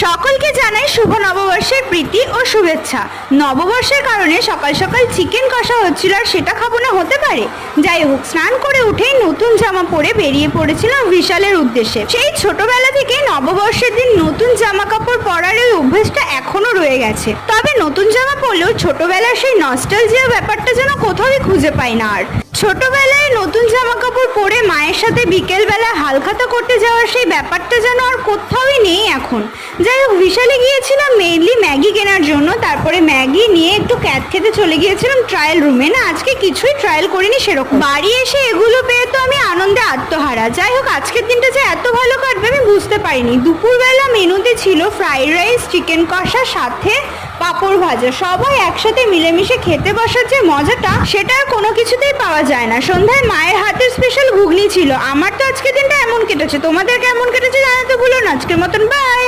সকলকে জানাই শুভ নববর্ষের প্রীতি ও শুভেচ্ছা। নববর্ষের কারণে সকাল সকাল চিকেন কষা হচ্ছিল, আর সেটা খাবো না হতে পারে? যাই হোক, স্নান করে উঠেই নতুন জামা পরে বেরিয়ে পড়েছিলাম বিশালের উদ্দেশ্যে। সেই ছোটবেলা থেকে নববর্ষের দিন নতুন জামা কাপড় পরার ওই অভ্যেসটা এখনো রয়ে গেছে। তবে নতুন জামা পরলেও ছোটবেলার সেই নস্টালজিয়া ব্যাপারটা যেন কোথাওই খুঁজে পাই না আর। ছোটবেলায় নতুন জামা কাপড় পরে মায়ের সাথে বিকেলবেলা হালখাতা করতে যাওয়ার সেই ব্যাপারটা যেন আর কোথাওই নেই এখন। যাই হোক, বিশালে গিয়েছিলাম মেইনলি ম্যাগি কেনার জন্য। তারপরে ম্যাগি নিয়ে একটু ক্যাট খেতে চলে গিয়েছিলাম ট্রায়াল রুমে। না, আজকে কিছুই ট্রায়াল করিনি সেরকম। বাড়ি এসে এগুলো পেয়ে তো আমি আনন্দে আত্মহারা। যাই হোক, আজকের দিনটা যে এত ভালো কাটবে আমি বুঝতে পারিনি। দুপুরবেলা মেনুতে ছিল ফ্রাইড রাইস, চিকেন কষা, সাথে পাঁপড় ভাজা। সবাই একসাথে মিলেমিশে খেতে বসার যে মজাটা, সেটা আর কোনো কিছুতেই পাওয়া যায় না। সন্ধ্যায় মায়ের হাতের স্পেশাল ঘুগনি ছিল। আমার তো আজকের দিনটা এমন কেটেছে। তোমাদের কেমন কেটেছে জানাতে ভুলো না। আজকের মতন বাই।